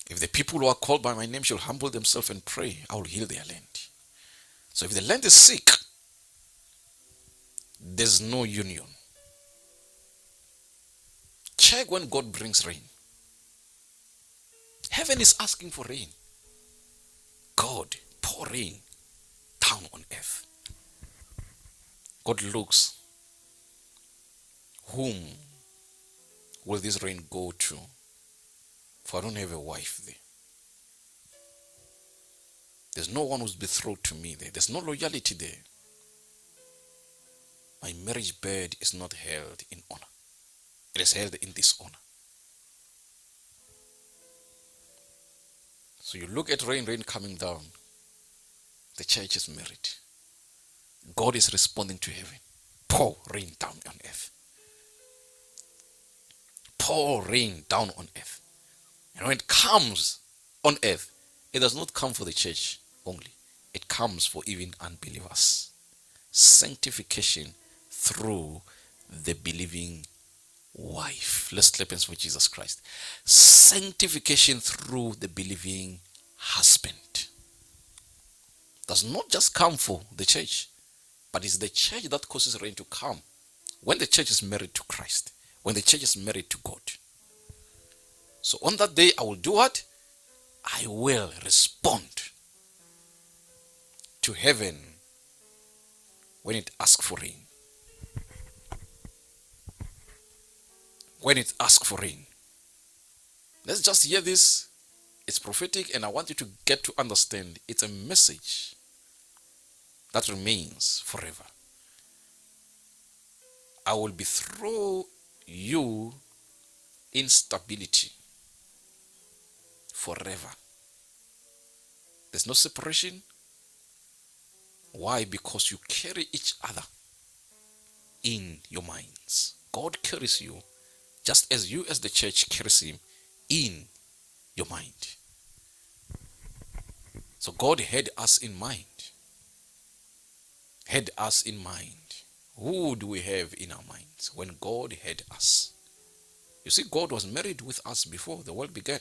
If the people who are called by my name shall humble themselves and pray, I will heal their land. So if the land is sick, there's no union. Check when God brings rain. Heaven is asking for rain. God, pour rain down on earth. God looks, whom will this rain go to? For I don't have a wife there. There's no one who's betrothed to me there. There's no loyalty there. My marriage bed is not held in honor. It is held in dishonor. So you look at rain coming down. The church is married. God is responding to heaven. Pour rain down on earth. Pour rain down on earth. And when it comes on earth, it does not come for the church only. It comes for even unbelievers. Sanctification through the believing wife. Let's clap hands for Jesus Christ. Sanctification through the believing husband. Does not just come for the church, but it's the church that causes rain to come. When the church is married to Christ, when the church is married to God. So on that day, I will do what? I will respond to heaven when it asks for rain. When it asks for rain. Let's just hear this. It's prophetic, and I want you to get to understand it's a message that remains forever. I will betroth you in stability forever. There's no separation. Why? Because you carry each other in your minds. God carries you just as you as the church carries him in your mind. So God had us in mind. Had us in mind. Who do we have in our minds when God had us? You see, God was married with us before the world began.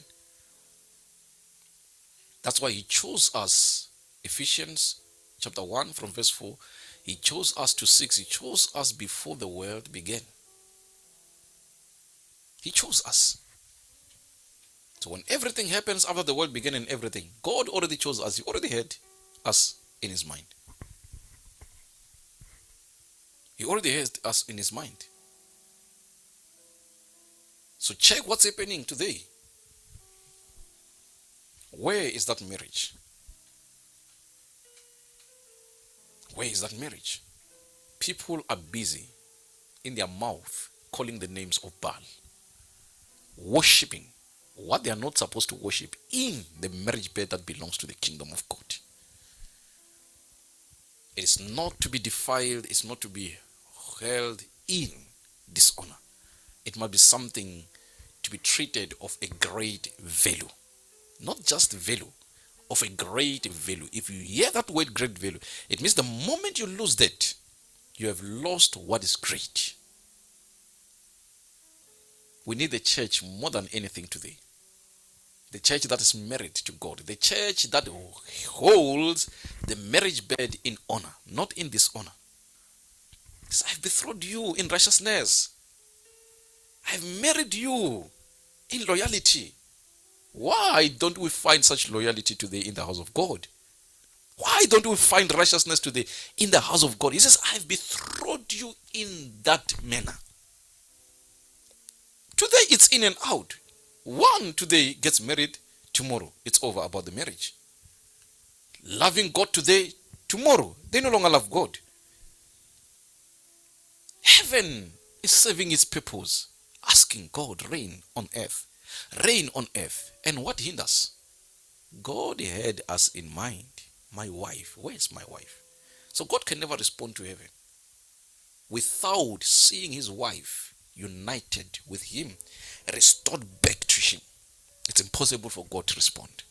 That's why he chose us. Ephesians chapter 1 from verse 4. He chose us to 6. He chose us before the world began. He chose us. So when everything happens after the world began and everything, God already chose us. He already had us in his mind. He already has us in his mind. So check what's happening today. Where is that marriage? Where is that marriage? People are busy in their mouth calling the names of Baal, worshipping what they are not supposed to worship in the marriage bed that belongs to the kingdom of God. It is not to be defiled. It's not to be held in dishonor. It must be something to be treated of a great value. Not just value, of a great value. If you hear that word great value, it means the moment you lose that, you have lost what is great. We need the church more than anything today. The church that is married to God. The church that holds the marriage bed in honor, not in dishonor. So I've betrothed you in righteousness. I've married you in loyalty. Why don't we find such loyalty today in the house of God? Why don't we find righteousness today in the house of God? He says, I've betrothed you in that manner. Today it's in and out. One today gets married, tomorrow it's over about the marriage. Loving God today, tomorrow they no longer love God. Heaven is serving its purpose, asking God, rain on earth. Rain on earth. And what hinders? God had us in mind. My wife. Where's my wife? So God can never respond to heaven without seeing his wife united with him, restored back to him. It's impossible for God to respond.